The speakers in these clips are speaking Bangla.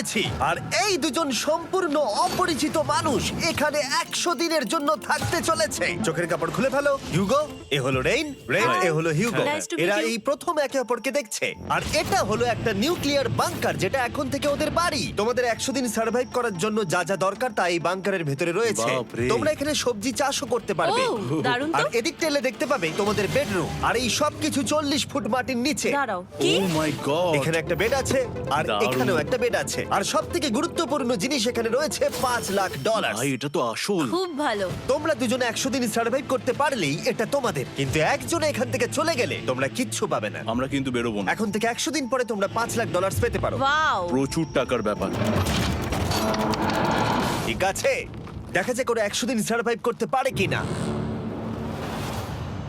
দিয়েছি, আর এই দুজন সম্পূর্ণ অপরিচিত মানুষ এখানে 100 দিনের জন্য থাকতে চলেছে। চোখের কাপড় খুলে ফেলো। হিউগো, এ হলো রেইন, এ হলো হিউগো। Nice to meet এরা you. এই প্রথম একে অপরকে দেখছে, আর এটা হলো একটা নিউক্লিয়ার বাংকার যেটা এখন থেকে ওদের বাড়ি। তোমাদের 100 দিন সার্ভাইভ করার জন্য যা যা দরকার তা এই বাংকারের ভেতরে রয়েছে। বাপরে। তোমরা এখানে সবজি চাষও করতে পারবে। ও, দারুণ তো। আর এদিক টেলে দেখতে পাবে তোমাদের বেডরুম, আর এই সব কিছু 40 ফুট মাটির নিচে। দাঁড়াও, ও কি? মাই গড, এখানে একটা বেড আছে, আর দারুণ। এখানেও একটা বেড আছে, আর সব থেকে গুরুত্বপূর্ণ জিনিস এখানে রয়েছে $5,00,000। ভাই এটা তো আসল। খুব ভালো। তোমরা দুজনে 100 দিন সার্ভাইভ করতে পারলেই এটা তোমাদের, কিন্তু একজন এখান থেকে চলে গেলে তোমরা কিচ্ছু পাবে না। আমরা কিন্তু বেরোবো না, এখন থেকে 100 দিন পরে তোমরা $5,00,000 পেতে পারো। ওয়াও। প্রচুর টাকার ব্যাপার। ঠিক আছে, দেখা যাক ওরা 100 দিন সার্ভাইভ করতে পারে কিনা।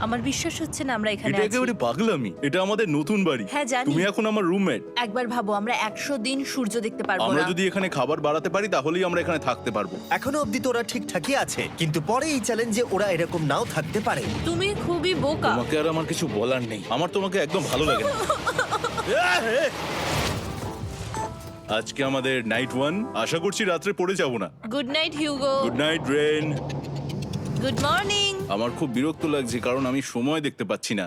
আমার বিশ্বাস হচ্ছে না আমরা এখানে এটা আছি। একেবারে পাগলামি। এটা আমাদের নতুন বাড়ি। হ্যাঁ, জানি। তুমি এখন আমার রুমমেট। একবার ভাবো, আমরা 100 দিন সূর্য দেখতে পারবো আমরা না। যদি এখানে খাবার বাড়াতে পারি তাহলেই আমরা এখানে থাকতে পারবো। এখনো অব্দি তো ওরা ঠিকঠাকই আছে, কিন্তু পরে এই চ্যালেঞ্জে ওরা এরকম নাও থাকতে পারে। তুমি খুবই বোকা। তোমাকে আর আমার কিছু বলার নেই, আমার তোমাকে একদম ভালো লাগে না। আজকে আমাদের নাইট 1, আশা করছি রাত্রে পড়ে যাব না। Good night Hugo. Good night Ren. Good morning. আমার খুব বিরক্ত লাগছে কারণ আমি সময় দেখতে পাচ্ছি না।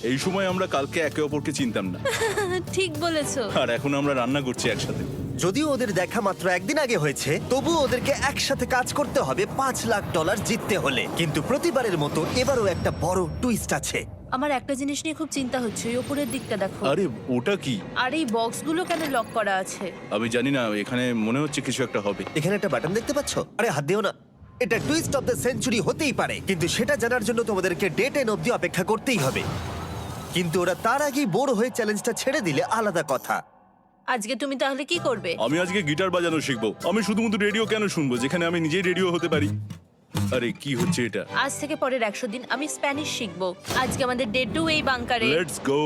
এই সময় আমরা কালকে একে অপরকে চিনতাম না, ঠিক বলেছো। আর এখন আমরা রান্না করছি একসাথে। যদিও ওদের দেখা মাত্র একদিন আগে হয়েছে, তবুও ওদেরকে একসাথে কাজ করতে হবে $5,00,000 জিততে হলে। কিন্তু প্রতিবারের মতো এবারও একটা বড় টুইস্ট আছে। আমার একটা জিনিস নিয়ে খুব চিন্তা হচ্ছে, ওই উপরের দিকটা দেখো। আরে ওটা কি? আর এই বক্সগুলো কেন লক করা আছে? আমি জানি না, এখানে মনে হচ্ছে কিছু একটা হবে। এখানে একটা বাটন দেখতে পাচ্ছ? আরে হাত দিও না। এটা টুইস্ট অফ দ্য সেঞ্চুরি হতেই পারে, কিন্তু সেটা জানার জন্য তোমাদেরকে ডে 10 অব্দি অপেক্ষা করতেই হবে। কিন্তু ওরা তার আগেই বোর হয়ে চ্যালেঞ্জটা ছেড়ে দিলে আলাদা কথা। আজকে তুমি তাহলে কি করবে? আমি আজকে গিটার বাজানো শিখবো। আমি শুধুমাত্র রেডিও কেন শুনবো যেখানে আমি নিজেই রেডিও হতে পারি? আরে কি হচ্ছে এটা? আজ থেকে পরের 100 দিন আমি স্প্যানিশ শিখবো। আজকে আমাদের ডে 2 এই বাংকারে। Let's go.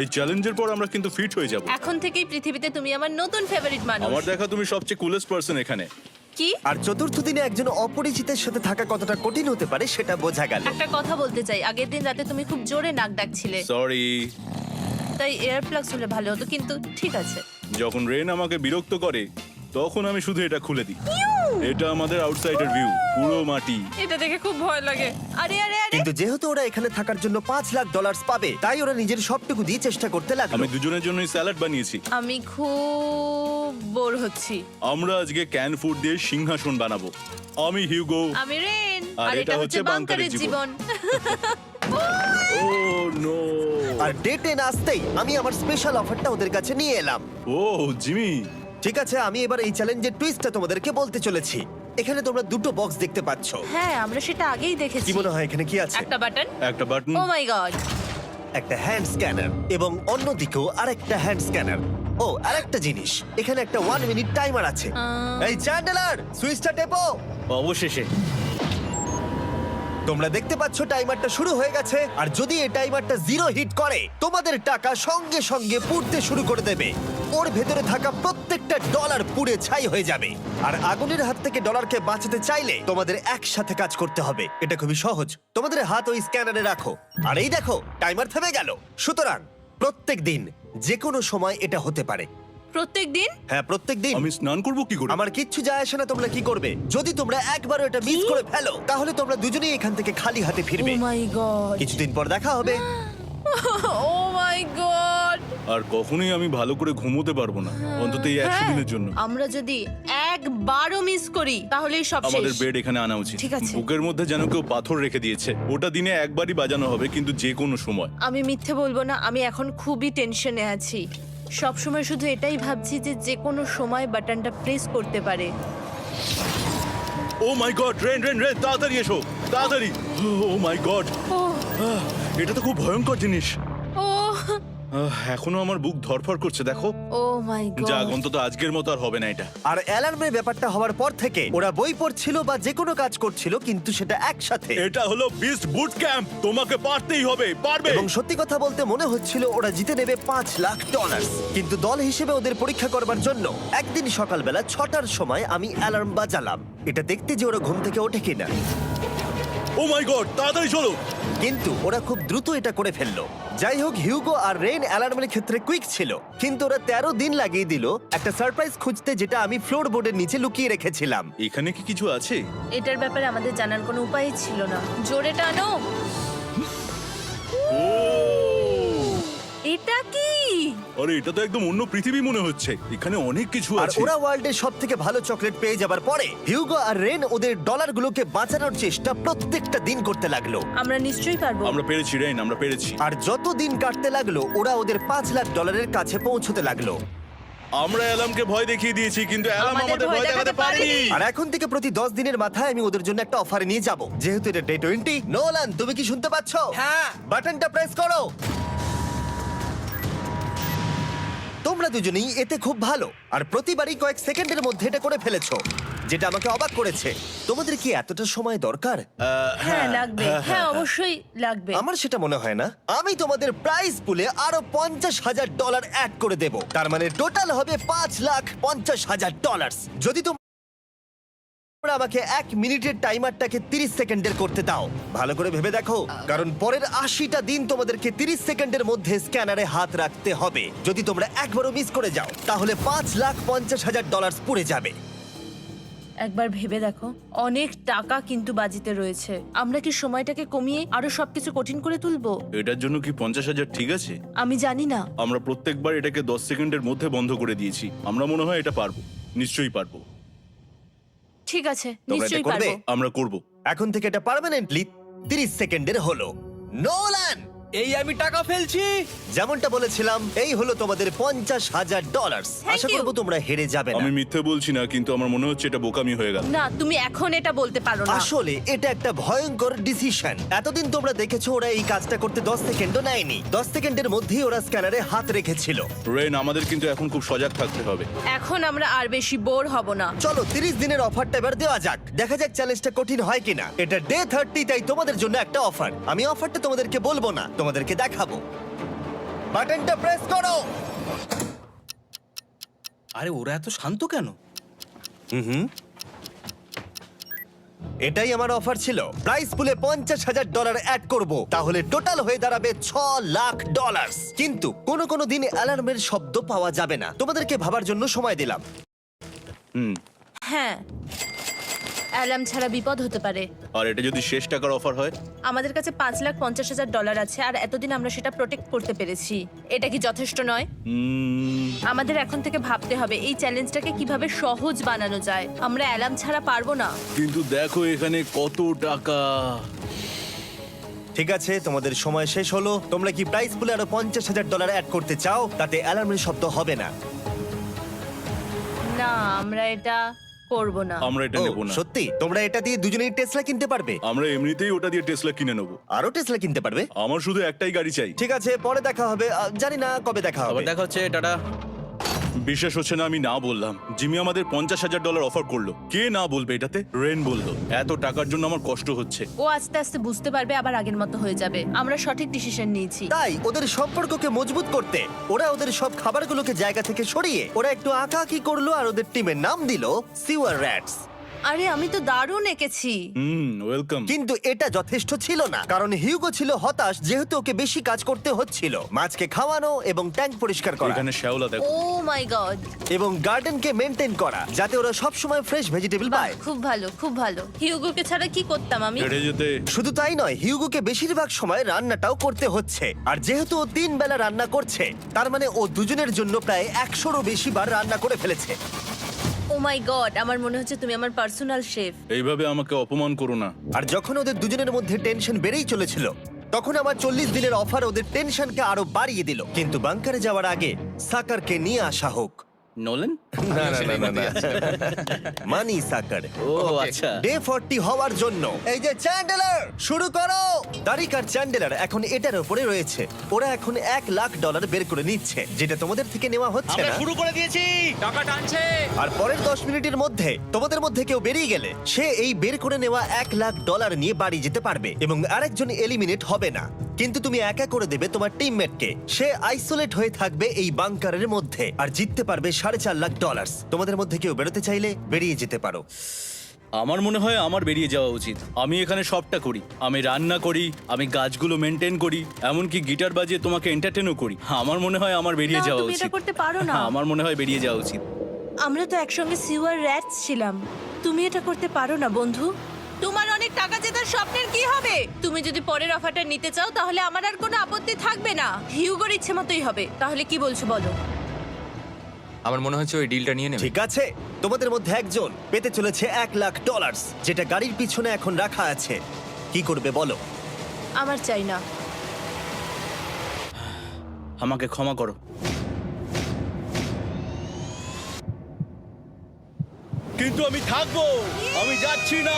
এই চ্যালেঞ্জের পর আমরা কিন্তু ফিট হয়ে যাব। এখন থেকেই পৃথিবীতে তুমি আমার নতুন ফেভারিট মানুষ। আমার দেখা তুমি সবচেয়ে কুলেস্ট পারসন এখানে। কি? আর চতুর্থ দিনে একজন অপরিচিতের সাথে থাকা কতটা কঠিন হতে পারে সেটা বোঝা গেল। একটা কথা বলতে চাই, আগের দিন রাতে তুমি খুব জোরে নাক ডাকছিলে, সরি। তাই এয়ার প্লাগস হলে ভালো হতো, কিন্তু ঠিক আছে। যখন রেন আমাকে বিরক্ত করে তখন আমি শুধু এটা খুলে দিই। এটা আমাদের আউটসাইডার ভিউ, পুরো মাটি। এটা দেখে খুব ভয় লাগে। আরে আরে আরে, কিন্তু যেহেতু ওরা এখানে থাকার জন্য $5,00,000 পাবে, তাই ওরা নিজের সবটুকু দিয়ে চেষ্টা করতে লাগলো। আমি দুজনের জন্যই স্যালাড বানিয়েছি। আমি খুব বোর হচ্ছি। আমরা আজকে ক্যান ফুড দিয়ে সিংহাসন বানাবো। আমি হিউগো। আমি রেন, আর আর এটা হচ্ছে বাংকারের জীবন। ও নো। আর ডে 10 আসতেই আমি আমার স্পেশাল অফারটা ওদের কাছে নিয়ে এলাম। ও জিমি, ঠিক আছে, আমি এবার এই চ্যালেঞ্জের টুইস্টটা তোমাদেরকে বলতে চলেছি। এখানে তোমরা দুটো বক্স দেখতে পাচ্ছ। হ্যাঁ, আমরা সেটা আগেই দেখেছি। কি মনে হয় এখানে কি আছে? একটা বাটন। একটা বাটন। O my god. একটা হ্যান্ড স্ক্যানার, এবং অন্যদিকেও আরেকটা হ্যান্ড স্ক্যানার। ও, আরেকটা জিনিস, এখানে একটা 1 মিনিট টাইমার আছে। এই চ্যান্ডেলার, সুইচটা টেপো। অবশেষে তোমরা দেখতে পাচ্ছ টাইমারটা শুরু হয়ে গেছে, আর যদি এই টাইমারটা 0 হিট করে তোমাদের টাকা সঙ্গে সঙ্গে পুড়তে শুরু করে দেবে। ওর ভেতরে থাকা প্রত্যেকটা ডলার পুড়ে ছাই হয়ে যাবে। আর আগুনের হাত থেকে ডলারকে বাঁচাতে চাইলে তোমাদের একসাথে কাজ করতে হবে। এটা খুবই সহজ। তোমাদের হাত ওই স্ক্যানারে রাখো, আর এই দেখো টাইমার থেমে গেল। সুতরাং প্রত্যেক দিন যে কোনো সময় এটা হতে পারে। প্রত্যেক দিন? হ্যাঁ, প্রত্যেক দিন। আমি স্নান করব কি করে? আমার কিচ্ছু যায় আসে না তোমরা কি করবে। যদি তোমরা একবারও এটা মিস করে ফেলো, তাহলে তোমরা দুজনেই এখান থেকে খালি হাতে ও ফিরবে। মাই গড। কিছুদিন পর দেখা হবে। ও মাই গড। আর কখনোই আমি ভালো করে ঘুমোতে পারবো না, অন্তত এই 100 দিনের জন্য। আমরা যদি একবারও মিস করি তাহলেই সব আমাদের শেষ। বেড এখানে আনা উচিত। ঠিক আছে। বুকের মধ্যে যেন কেউ পাথর রেখে দিয়েছে। ওটা দিনে একবারই বাজানো হবে, কিন্তু যে কোনো সময়। আমি মিথ্যে বলবো না, আমি এখন খুবই টেনশনে আছি। সব সময় শুধু এটাই ভাবছি যে যে কোনো সময় বাটনটা প্রেস করতে পারে। ও my god, rain rain rain, তাড়াতাড়ি এসো, তাড়াতাড়ি। ও মাই গড, ও এটা তো খুব ভয়ঙ্কর জিনিস। ও এখনো আমার বুক ধড়ফড় করছে, দেখো। ও মাই যাক, গড। অন্তত আজকের মতো আর হবে না এটা। আর অ্যালার্মের ব্যাপারটা হওয়ার পর থেকে ওরা বই পড়ছিল বা যে কোনো কাজ করছিল, কিন্তু সেটা একসাথে। এটা হলো বিস্ট বুট ক্যাম্প, তোমাকে পারতেই হবে, পারবে। এবং সত্যি কথা বলতে মনে হচ্ছিল ওরা জিতে নেবে $5,00,000। কিন্তু দল হিসেবে ওদের পরীক্ষা করবার জন্য একদিন সকালবেলা 6টার সময় আমি অ্যালার্ম বাজালাম, এটা দেখতে যে ওরা ঘুম থেকে ওঠে কিনা। ও মাই গড, তাড়াতাড়ি চলো। কিন্তু ওরা খুব দ্রুত এটা করে ফেললো। যাই হোক, হিউগো আর রেন অ্যালার্মের ক্ষেত্রে কুইক ছিল, কিন্তু ওরা 13 দিন লাগিয়ে দিল একটা সারপ্রাইজ খুঁজতে, যেটা আমি ফ্লোর বোর্ডের নিচে লুকিয়ে রেখেছিলাম। এখানে কি কিছু আছে? এটার ব্যাপারে আমাদের জানার কোনো উপায় ছিল না। জোরে টানো। এটা কি? আরে এটা তো একদম অন্য পৃথিবী মনে হচ্ছে। এখানে অনেক কিছু আর আছে। ওরা ওয়ার্ল্ডের সব থেকে ভালো চকলেট পেয়ে যাবার পরে হিউগো আর রেন ওদের ডলারগুলোকে বাঁচানোর চেষ্টা প্রত্যেকটা দিন করতে লাগলো। আমরা নিশ্চয়ই পারবো। আমরা পেরেছি রেন, আমরা পেরেছি। আর যত দিন কাটতে লাগলো, ওরা ওদের $5,00,000 কাছে পৌঁছতে লাগলো। আমরা অ্যালামকে ভয় দেখিয়ে দিয়েছি, কিন্তু অ্যালাম আমাদের আমাদের ভয় দেখাতে পারেনি। আর এখন থেকে প্রতি 10 দিনের মাথায় আমি ওদের জন্য একটা অফার নিয়ে যাব, যেহেতু এটা ডে 20। নোলান, তুমি কি শুনতে পাচ্ছ? হ্যাঁ। বাটনটা প্রেস করো। তোমরা দুজনেই এতে খুব ভালো, আর প্রতিবারই কয়েক সেকেন্ডের মধ্যে এটা করে ফেলেছো, যেটা আমাকে অবাক করেছে। তোমাদের কি এতটা সময় দরকার? হ্যাঁ লাগবে, হ্যাঁ অবশ্যই লাগবে। আমার সেটা মনে হয় না। আমি তোমাদের প্রাইস পুলে আরো $50,000 অ্যাড করে দেব, তার মানে টোটাল হবে $5,50,000। যদি তোমরা আমাকে 1 মিনিটের টাইমারটাকে 30 সেকেন্ডের করতে দাও। ভালো করে ভেবে দেখো, কারণ পরের 80টা দিন তোমাদেরকে 30 সেকেন্ডের মধ্যে স্ক্যানারে হাত রাখতে হবে। যদি তোমরা একবারও মিস করে যাও, তাহলে $5,50,000 পুড়ে যাবে। একবার ভেবে দেখো, অনেক টাকা কিন্তু বাজিতে রয়েছে। আমরা কি সময়টাকে কমিয়ে আরো সবকিছু কঠিন করে তুলবো? এটার জন্য কি 50,000 ঠিক আছে? আমি জানি না। আমরা প্রত্যেকবার এটাকে 10 সেকেন্ডের মধ্যে বন্ধ করে দিয়েছি। আমরা মনে হয় এটা পারবো, নিশ্চয়ই পারবো। ঠিক আছে, তোমরা এটা নিশ্চয়ই করবে? পারবো। আমরা করব। এখন থেকে এটা পার্মানেন্টলি 30 সেকেন্ডের হলো। নোলান, এই আমি টাকা ফেলছি। যেমনটা বলেছিলাম, এই হলো তোমাদের $50,000। Thank Asha you. করবো তোমরা হেরে যাবে না। আমি মিথ্যে বলছি না, কিন্তু আমার মনে হচ্ছে এটা বোকামি হয়ে গেল। না, তুমি এখন এটা বলতে পারো না। আসলে এটা একটা ভয়ঙ্কর ডিসিশন। এতদিন তোমরা দেখেছো ওরা এই কাজটা করতে 10 সেকেন্ডও নেয়নি। 10 সেকেন্ডের মধ্যেই ওরা স্ক্যানারে হাত রেখেছিল। রেন, আমাদের কিন্তু এখন খুব সজাগ থাকতে হবে। এখন আমরা আর বেশি বোর হব না। চলো 30 দিনের অফারটা এবার দেওয়া যাক, দেখা যাক চ্যালেঞ্জটা কঠিন হয় কিনা। এটা ডে 30, তাই তোমাদের জন্য একটা অফার। আমি অফারটা তোমাদেরকে বলবো না, তোমাদেরকে দেখাবো। বাটনটা প্রেস করো। আরে ওরা এত শান্ত কেন? এটাই আমার অফার ছিল। প্রাইস পুলে $50,000 অ্যাড করব, তাহলে টোটাল হয়ে দাঁড়াবে $6,00,000। কিন্তু কোনো দিন অ্যালার্মের শব্দ পাওয়া যাবে না। তোমাদেরকে ভাবার জন্য সময় দিলাম। হ্যাঁ, অ্যালার্ম ছাড়া বিপদ হতে পারে। আর এটা যদি শেষ টাকার অফার হয়? আমাদের কাছে $5,50,000 আছে, আর এতদিন আমরা সেটা প্রোটেক্ট করতে পেরেছি। এটা কি যথেষ্ট নয়? আমাদের এখন থেকে ভাবতে হবে এই চ্যালেঞ্জটাকে কিভাবে সহজ বানানো যায়। আমরা অ্যালার্ম ছাড়া পারবো না। কিন্তু দেখো এখানে কত টাকা। ঠিক আছে, তোমাদের সময় শেষ হলো। তোমরা কি প্রাইস পুলে আরো $50,000 অ্যাড করতে চাও? তাতে অ্যালার্মের শব্দ হবে না। না, আমরা এটা করব না। আমরা এটা ও, নেব না। সত্যি? তোমরা এটা দিয়ে দুজনেই টেসলা কিনতে পারবে? আমরা এমনিতেই ওটা দিয়ে টেসলা কিনে নেব। আরো টেসলা কিনতে পারবে? আমার শুধু একটাই গাড়ি চাই। ঠিক আছে, পরে দেখা হবে। জানি না কবে দেখা হবে। আবার দেখা হচ্ছে, টাটা। বিশ্বাস হচ্ছে না আমি না বললাম। জিমি আমাদের $50,000 অফার করলো। কে না বলবে এটাতে? রেন বললো। এত টাকার জন্য আমার কষ্ট হচ্ছে। ও আস্তে আস্তে বুঝতে পারবে, আবার আগের মতো হয়ে যাবে। আমরা সঠিক ডিসিশন নিয়েছি। তাই ওদের সম্পর্ককে মজবুত করতে ওরা ওদের সব খাবারগুলোকে জায়গা থেকে সরিয়ে ওরা একটু আঁকাআঁকি করলো, আর ওদের টিমের নাম দিল সিওয়ার র্যাটস। আরে আমি তো দারুণ এঁকেছি। ওয়েলকাম। কিন্তু এটা যথেষ্ট ছিল না, কারণ হিউগো ছিল হতাশ, যেহেতু ওকে বেশি কাজ করতে হচ্ছিল। মাছকে খাওয়ানো এবং ট্যাঙ্ক পরিষ্কার করা এখানে শ্যাওলা দেখো। ও মাই গড, এবং গার্ডেনকে মেনটেন করা, যাতে ওরা সব সময় ফ্রেশ ভেজিটেবল পায়। খুব ভালো, খুব ভালো। হিউগোকে ছাড়া কি করতাম আমি? হেঁটে যেতে। শুধু তাই নয়, হিউগোকে বেশিরভাগ সময় রান্নাটাও করতে হচ্ছে। আর যেহেতু ও 3 বেলা রান্না করছে, তার মানে ও দুজনের জন্য প্রায় 100রও বেশি বার রান্না করে ফেলেছে। ও মাই গড, আমার মনে হচ্ছে তুমি আমার পার্সোনাল শেফ। এইভাবে আমাকে অপমান করো না। আর যখন ওদের দুজনের মধ্যে টেনশন বেড়েই চলেছিল, তখন আমার 40 দিনের অফার ওদের টেনশনকে আরো বাড়িয়ে দিল। কিন্তু বাংকারে যাওয়ার আগে সাকারকে নিয়ে আসা হোক। নোলেন? না না না না, না। মানি সাকার। ও আচ্ছা। ডে 40 হওয়ার জন্য এই যে চ্যান্ডেলার, শুরু করো। তারিক আর চ্যান্ডেলার এখন এটার উপরে রয়েছে। ওরা এখন $1,00,000 বের করে নিচ্ছে, যেটা তোমাদের থেকে নেওয়া হচ্ছে আমরা না। শুরু করে দিয়েছি, টাকা টানছে। আর পরের 10 মিনিটের মধ্যে তোমাদের মধ্যে কেউ বেরিয়ে গেলে সে এই বের করে নেওয়া $1,00,000 নিয়ে বাড়ি যেতে পারবে, এবং আরেকজন এলিমিনেট হবে না। কিন্তু তুমি একা করে দেবে তোমার টিমমেটকে। সে আইসোলেট হয়ে থাকবে এই বাংকারের মধ্যে, আর জিততে পারবে $4.5 লাখ। তোমাদের মধ্যে কেউ বেরোতে চাইলে বেরিয়ে যেতে পারো। আমার মনে হয় আমার বেরিয়ে যাওয়া উচিত। আমি এখানে সবটা করি, আমি রান্না করি, আমি গাছগুলো মেনটেন করি, এমনকি গিটার বাজিয়ে তোমাকে এন্টারটেনও করি। আমার মনে হয় আমার বেরিয়ে না, যাওয়া তুমি এটা উচিত। করতে পারো না। আমার মনে হয় বেরিয়ে যাওয়া উচিত। আমরা তো একসঙ্গে সিওয়ার র্যাটস ছিলাম। তুমি এটা করতে পারো না বন্ধু। তোমার অনেক টাকা জেতার স্বপ্নের কি হবে? তুমি যদি পরের অফারটা নিতে চাও তাহলে আমার আর কোনো আপত্তি থাকবে না। হিউগোর ইচ্ছে মতোই হবে। তাহলে কি বলছো বলো? আমার মনে হচ্ছে ওই ডিলটা নিয়ে নেবে। ঠিক আছে, তোমাদের মধ্যে একজন পেতে চলেছে $1,00,000, যেটা গাড়ির পিছনে এখন রাখা আছে। কি করবে বলো? আমার চাই না। আমাকে ক্ষমা করো। কিন্তু আমি থাকবো, আমি যাচ্ছি না।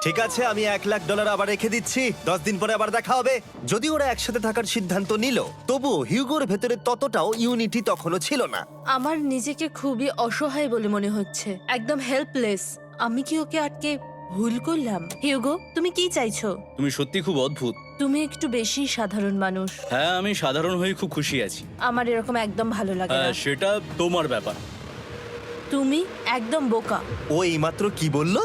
ঠিক আছে, আমি $1,00,000 আবার রেখে দিচ্ছি। 10 দিন পরে আবার দেখা হবে। যদি ওরা একসাথে থাকার সিদ্ধান্ত নিল, তবুও হিউগোর ভেতরে ততটাও ইউনিটি তখনও ছিল না। আমার নিজেকে খুবই অসহায় বলে মনে হচ্ছে, একদম হেল্পলেস। আমি কি ওকে আটকে ভুল করলাম? হিউগো, তুমি কি চাইছো? তুমি সত্যি খুব অদ্ভুত। তুমি একটু বেশি সাধারণ মানুষ। হ্যাঁ, আমি সাধারণ হয়ে খুব খুশি আছি। আমার এরকম একদম ভালো লাগে না। হ্যাঁ, সেটা তোমার ব্যাপার। তুমি একদম বোকা। ও এইমাত্র কি বললো?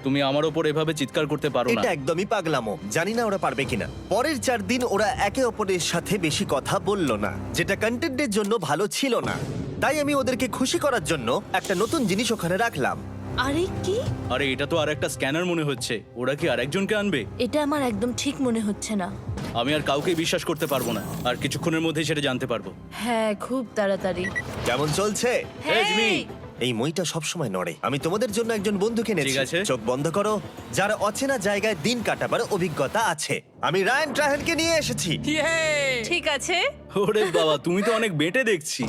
তুমি আমার ওপর এভাবে চিৎকার করতে পারো না। এটা একদমই পাগলামো। জানি না ওরা পারবে কিনা। পরের 4 দিন ওরা একে অপরের সাথে বেশি কথা বলল না, যেটা কন্টেন্টের জন্য ভালো ছিল না। তাই আমি ওদেরকে খুশি করার জন্য একটা নতুন জিনিস ওখানে রাখলাম। আরে কি? আরে এটা তো আর একটা স্ক্যানার মনে হচ্ছে। ওরা কি আরেকজনকে আনবে? এটা আমার একদম ঠিক মনে হচ্ছে না। আমি আর কাউকে বিশ্বাস করতে পারবো না। আর কিছুক্ষণের মধ্যেই সেটা জানতে পারবো। হ্যাঁ, খুব তাড়াতাড়ি। কেমন চলছে? Hey, Jimmy! এই মইটা সবসময় নড়ে। আমি তোমাদের জন্য একজন বন্ধুকে এনেছি। ঠিক আছে। চোখ বন্ধ করো, যার অচেনা জায়গায় দিন কাটাবার অভিজ্ঞতা আছে। আমি রায়ান ট্রাহেলকে নিয়ে এসেছি। ইয়ে! ঠিক আছে। ওরে বাবা, তুমি তো অনেক বেটে দেখছি।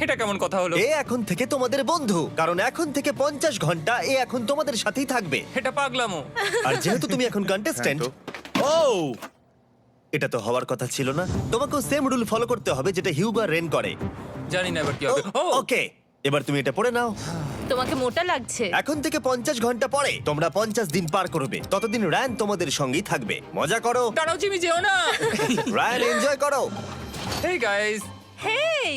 এটা কেমন কথা হলো? এ এখন থেকে তোমাদের বন্ধু, কারণ এখন থেকে 50 ঘন্টা এ এখন তোমাদের সাথেই থাকবে। এটা পাগলামো। আর যেহেতু তুমি এখন কন্টেস্ট্যান্ট, ও এটা তো হওয়ার কথা ছিল না। তোমাকেও সেম রুল ফলো করতে হবে যেটা হিউগো আর রেন করে। জানি না এবার কি হবে। ও ওকে, এবার তুমি এটা পড়ে নাও। তোমাকে মোটা লাগছে। এখন থেকে 50 ঘন্টা পরে তোমরা 50 দিন পার করবে। ততদিন রায়ান তোমাদের সঙ্গেই থাকবে। মজা করো, দাঁড়াও জিমি, যেও না। রায়ান এনজয় করো। হেই গাইস, হেই,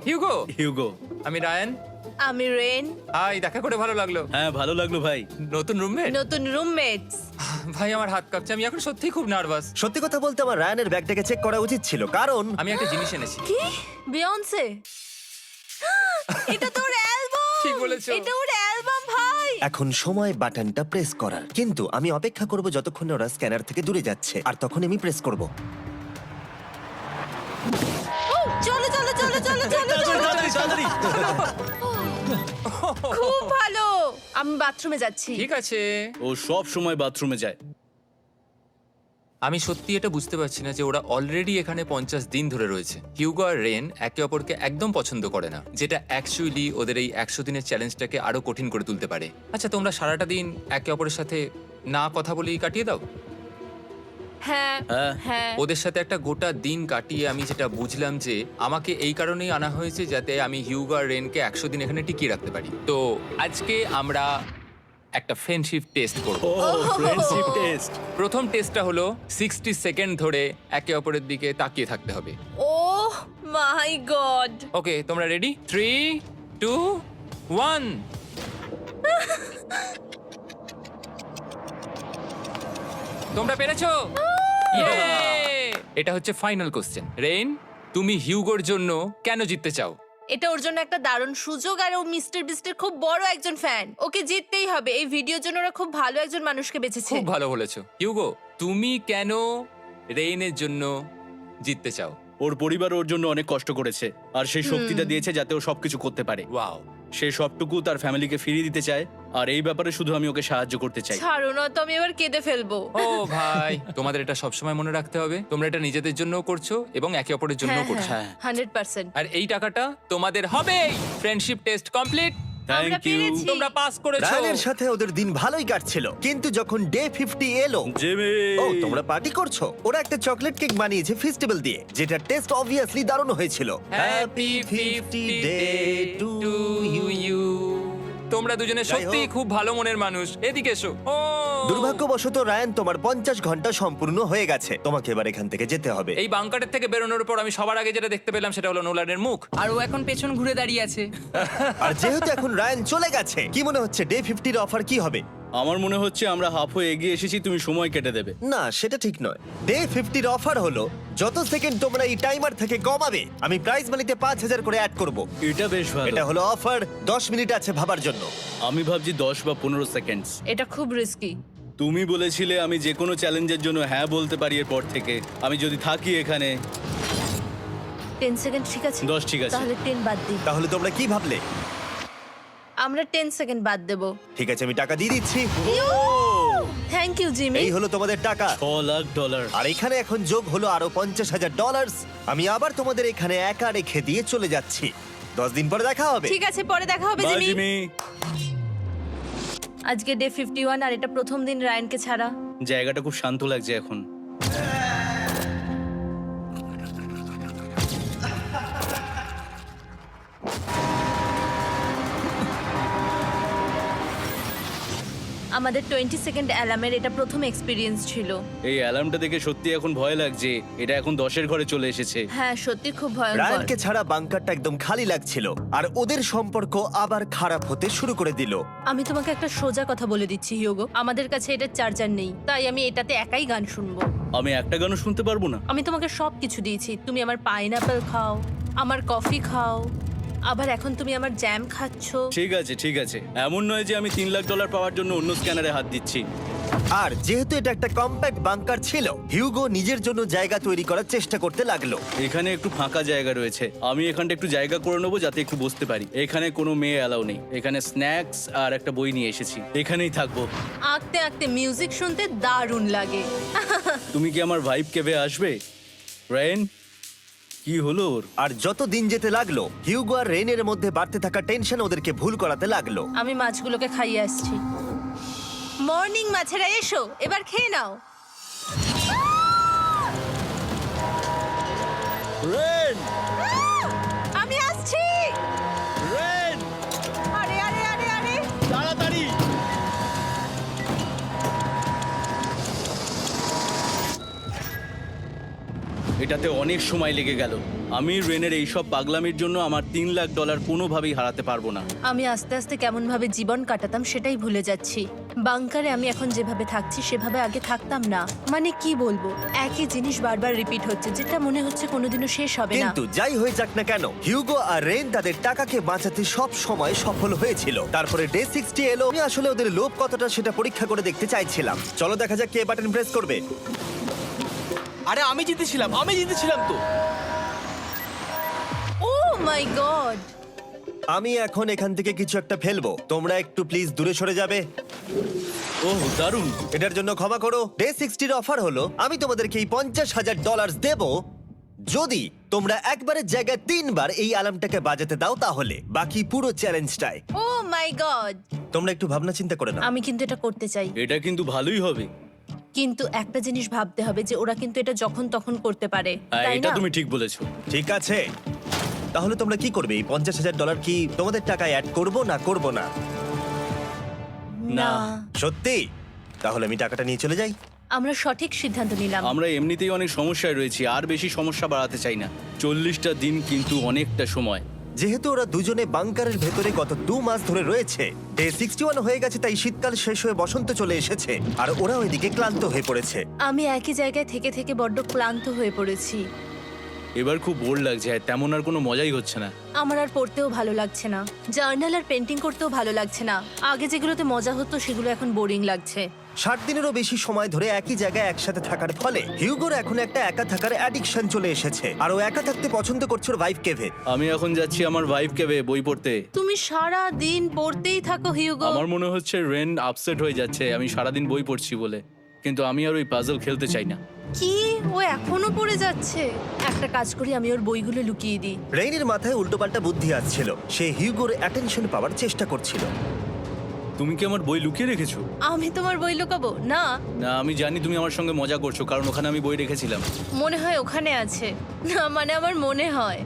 হিউগো। হিউগো। আমি রায়ান। আমি রেন। হাই, দেখা করে ভালো লাগলো। হ্যাঁ, ভালো লাগলো ভাই। নতুন রুমমেট। নতুন রুমমেটস। ভাই আমার হাত কাঁপছে, আমি এখন সত্যিই খুব নার্ভাস। সত্যি কথা বলতে আমার রায়ানের ব্যাগটাকে চেক করা উচিত ছিল, কারণ আমি একটা জিনিস এনেছি। কি? বিয়ন্সে? এটা তো ওর অ্যালবাম। ঠিক বলেছো। এটা ওর অ্যালবাম ভাই। এখন সময় বাটনটা প্রেস করার। কিন্তু আমি অপেক্ষা করব যতক্ষণ ওরা স্ক্যানার থেকে দূরে যাচ্ছে, আর তখন আমি প্রেস করব। ও, চলো চলো চলো চলো চলো চলো। তাড়াতাড়ি। খুব ভালো। আমি বাথরুমে যাচ্ছি। ঠিক আছে। ও সব সময় বাথরুমে যায়। আমি সত্যি এটা বুঝতে পারছি না যে ওরা অলরেডি এখানে 50 দিন ধরে রয়েছে। হিউগো আর রেন একে অপরকে একদম পছন্দ করে না, যেটা অ্যাকচুয়ালি ওদের এই 100 দিনের চ্যালেঞ্জটাকে আরো কঠিন করে তুলতে পারে। আচ্ছা, তোমরা সারাটা দিন একে অপরের সাথে না কথা বলেই কাটিয়ে দাও? হ্যাঁ হ্যাঁ। হ্যাঁ। ওদের সাথে একটা গোটা দিন কাটিয়ে আমি যেটা বুঝলাম যে আমাকে এই কারণেই আনা হয়েছে যাতে আমি হিউগো আর রেনকে 100 দিন এখানে টিকিয়ে রাখতে পারি। তো আজকে আমরা একটা ফ্রেন্ডশিপ টেস্ট করব। ও ফ্রেন্ডশিপ টেস্ট। প্রথম টেস্টটা হলো 60 সেকেন্ড ধরে একে অপরের দিকে তাকিয়ে থাকতে হবে। ওহ মাই গড। ওকে, তোমরা রেডি? 3, 2, 1। তোমরা পেরেছো? Yay! এটা হচ্ছে ফাইনাল কোশ্চেন। রেইন, তুমি হিউগোর জন্য কেন জিততে চাও? এটা ওর জন্য একটা দারুণ সুযোগ, আর ও মিস্টার বিস্টের খুব বড় একজন ফ্যান। ওকে জিততেই হবে। এই ভিডিওর জন্য ওরা খুব ভালো একজন মানুষকে বেছেছে। খুব ভালো বলেছো। হিউগো, তুমি কেন রেইনের জন্য জিততে চাও? ওর পরিবার ওর জন্য অনেক কষ্ট করেছে, আর সেই শক্তিটা দিয়েছে যাতে ও সবকিছু করতে পারে। ওয়াও। সে সবটুকু তার ফ্যামিলিকে ফিরিয়ে দিতে চায়, আর এই ব্যাপারে শুধু আমি ওকে সাহায্য করতে চাই। ছাড়ো না তো, আমি এবার কেঁদে ফেলবো। ও ভাই, তোমাদের এটা সবসময় মনে রাখতে হবে। তোমরা এটা নিজেদের জন্যও করছো এবং একে অপরের জন্যও করছো। হ্যাঁ। 100%। আর এই টাকাটা তোমাদের হবে। Friendship test complete. আমরা থ্যাংক ইউ পেরেছি। তোমরা পাস করেছো। রায়ানের সাথে ওদের দিন ভালোই কাটছিল, কিন্তু যখন ডে 50 এলো, জিমি। ও তোমরা পার্টি করছো। ওরা একটা চকলেট কেক বানিয়েছে ফেস্টিভ্যাল দিয়ে, যেটা টেস্ট অবভিয়াসলি দারুণ হয়েছিল। Happy 50 day to you. তোমরা দুজনে যাই সত্যি হোক। খুব ভালো মনের মানুষ, এদিকে এসো। ও দুর্ভাগ্যবশত রায়ান, তোমার 50 ঘন্টা সম্পূর্ণ হয়ে গেছে। তোমাকে এবার এখান থেকে যেতে হবে। এই বাংকারের থেকে বেরোনোর পর আমি সবার আগে যেটা দেখতে পেলাম সেটা হলো নোলানের মুখ। আর ও এখন পেছন ঘুরে দাঁড়িয়ে আছে। আর যেহেতু এখন রায়ান চলে গেছে, কি মনে হচ্ছে ডে 50 এর অফার কি হবে? আমার মনে হচ্ছে আমরা হাফ হয়ে এগিয়ে এসেছি, তুমি সময় কেটে দেবে। না, সেটা ঠিক নয়। ডে 50 এর অফার হলো যত সেকেন্ড তোমরা এই টাইমার থেকে কমাবে, আমি প্রাইজ মানিতে 5000 করে অ্যাড করব। এটা বেশ ভালো। এটা হলো অফার। 10 মিনিট আছে ভাবার জন্য। আমি ভাবছি 10 বা 15 সেকেন্ডস। এটা খুব রিস্কি। তুমি বলেছিলে আমি যে কোনো চ্যালেঞ্জের জন্য হ্যাঁ বলতে পারি এরপর থেকে। আমি যদি থাকি এখানে 10 সেকেন্ড ঠিক আছে? 10 ঠিক আছে। তাহলে 10 বাদ দিই। তাহলে তোমরা কি ভাবলে? আমরা 10 সেকেন্ড বাদ দেব। ঠিক আছে, আমি টাকা দিয়ে দিচ্ছি। Thank you Jimmy. এই হলো তোমাদের টাকা। $6,00,000। আর এখানে এখন যোগ হলো আরো $50,000। আমি আবার তোমাদের এখানে একা রেখে দিয়ে চলে যাচ্ছি। 10 দিন পরে দেখা হবে। ঠিক আছে, পরে দেখা হবে বাই জিমি। জিমি। আজকে ডে 51 আর এটা প্রথম দিন রায়ানকে ছাড়া। জায়গাটা খুব শান্ত লাগছে এখন। আমাদের 20 সেকেন্ড অ্যালার্মের এটা প্রথম এক্সপিরিয়েন্স ছিল। এই অ্যালার্মটা দেখে সত্যি এখন ভয় লাগছে। এটা এখন 10-এর ঘরে চলে এসেছে। হ্যাঁ, সত্যি খুব ভয়ঙ্কর। রায়ানকে ছাড়া বাংকারটা একদম খালি লাগছিল, আর ওদের সম্পর্ক আবার খারাপ হতে শুরু করে দিল। আমি তোমাকে একটা সোজা কথা বলে দিচ্ছি হিউগো, আমাদের কাছে এটার চার্জার নেই, তাই আমি এটাতে একাই গান শুনবো। আমি একটা গানও শুনতে পারবো না। আমি তোমাকে সব কিছু দিয়েছি, তুমি আমার পাইনাপেল খাও, আমার কফি খাও, আবার এখন তুমি আমার জ্যাম খাচ্ছো। ঠিক আছে ঠিক আছে, এমন নয় যে আমি $3,00,000 পাওয়ার জন্য অন্য স্ক্যানারে হাত দিচ্ছি। আর যেহেতু এটা একটা কম্প্যাক্ট বাংকার ছিল, হিউগো নিজের জন্য জায়গা তৈরি করার চেষ্টা করতে লাগলো। এখানে একটু ফাঁকা জায়গা রয়েছে, আমি এখানটা একটু জায়গা করে নেবো যাতে একটু বসতে পারি। এখানে কোনো মেয়ে অ্যালাউ নেই। এখানে স্ন্যাক্স আর একটা বই নিয়ে এসেছি, এখানেই থাকবো। আঁকতে আঁকতে মিউজিক শুনতে দারুণ লাগে। তুমি কি আমার ভাইব কেবে আসবে? রেন, কি হলো ওর? আর যত দিন যেতে লাগলো, হিউগো আর রেনের মধ্যে বাড়তে থাকা টেনশন ওদেরকে ভুল করাতে লাগলো। আমি মাছগুলোকে খাইয়ে আসছি। মর্নিং মাছেরা, এসো এবার খেয়ে নাও। রেন, আমি আসছি। রেন, আরে আরে আরে আরে, তাড়াতাড়ি। এটাতে অনেক সময় লেগে গেল। আমি রেনের এইসব পাগলামির জন্য আমার $3,00,000 কোনোভাবেই হারাতে পারবো না। আমি আস্তে আস্তে কেমন ভাবে জীবন কাটাতাম সেটাই ভুলে যাচ্ছি। বাংকারে আমি এখন যেভাবে থাকছি সেভাবে আগে থাকতাম না। মানে কি বলবো, একই জিনিস বারবার রিপিট হচ্ছে, যেটা মনে হচ্ছে কোনোদিনও শেষ হবে না। কিন্তু যাই হয়ে যাক না কেন, হিউগো আর রেন তাদের টাকাকে বাঁচাতে সব সময় সফল হয়েছিল। তারপরে ডে 60 এলো। আমি আসলে ওদের লোভ কতটা সেটা পরীক্ষা করে দেখতে চাইছিলাম। চলো দেখা যাক কে বাটন প্রেস করবে। আরে আমি জিতেছিলাম তো। ও মাই গড! আমি এখন এখান থেকে কিছু একটা ফেলবো, তোমরা একটু প্লিজ দূরে সরে যাবে। ওহ দারুণ। এটার জন্য ক্ষমা করো। ডে 60 এর অফার হলো আমি তোমাদেরকে এই $50,000 দেব যদি তোমরা একবারের জায়গায় 3 বার এই অ্যালার্মটাকে বাজাতে দাও, তাহলে বাকি পুরো চ্যালেঞ্জটাই। ও মাই গড! তোমরা একটু ভাবনা চিন্তা করে নাও। আমি কিন্তু এটা করতে চাই, এটা কিন্তু ভালোই হবে। কিন্তু একটা জিনিস ভাবতে হবে যে ওরা কিন্তু এটা যখন তখন করতে পারে, হ্যাঁ, তাই এটা না? তুমি ঠিক বলেছো। ঠিক আছে, তাহলে তোমরা কি করবে? এই $50,000 কি তোমাদের টাকায় অ্যাড করবো না করবো না? না, সত্যি? তাহলে আমি টাকাটা নিয়ে চলে যাই। আমরা সঠিক সিদ্ধান্ত নিলাম। আমরা এমনিতেই অনেক সমস্যায় রয়েছি, আর বেশি সমস্যা বাড়াতে চাই না। 40টা দিন কিন্তু অনেকটা সময়। যেহেতু ওরা দুজনে বাংকারের ভেতরে গত 2 মাস ধরে রয়েছে, ডে 61 হয়ে গেছে, তাই শীতকাল শেষ হয়ে বসন্ত চলে এসেছে, আর ওরা ওইদিকে ক্লান্ত হয়ে পড়েছে। আমি একই জায়গায় থেকে থেকে বড্ড ক্লান্ত হয়ে পড়েছি। এবার খুব বোর লাগছে, তেমন আর কোনো মজাই হচ্ছে না। আমার আর পড়তেও ভালো লাগছে না, জার্নাল আর পেন্টিং করতেও ভালো লাগছে না। আগে যেগুলোতে মজা হতো সেগুলো এখন বোরিং লাগছে। 60 দিনেরও বেশি সময় ধরে একই জায়গায় একসাথে থাকার ফলে হিউগোর এখন একটা একা থাকার অ্যাডিকশন চলে এসেছে, আর ও একা থাকতে পছন্দ করছে ওর ভাইফ কেভে। আমি এখন যাচ্ছি আমার ওয়াইফ কেবে বই পড়তে। তুমি সারা দিন পড়তেই থাকো হিউগো। আমার মনে হচ্ছে রেন আপসেট হয়ে যাচ্ছে আমি সারাদিন বই পড়ছি বলে, কিন্তু আমি আর ওই পাজল খেলতে চাই না। কি, ও এখনো পড়ে যাচ্ছে? একটা কাজ করি, আমি ওর বইগুলো লুকিয়ে দিই। রেইনের মাথায় উল্টোপাল্টা বুদ্ধি আসছিল, সে হিউগোর অ্যাটেনশন পাওয়ার চেষ্টা করছিল। তুমি কি আমার বই লুকিয়ে রেখেছো? আমি তোমার বই লুকাবো না। না, আমি জানি তুমি আমার সঙ্গে মজা করছো, কারণ ওখানে আমি বই রেখেছিলাম। মনে হয় ওখানে আছে। না মানে আমার মনে হয়।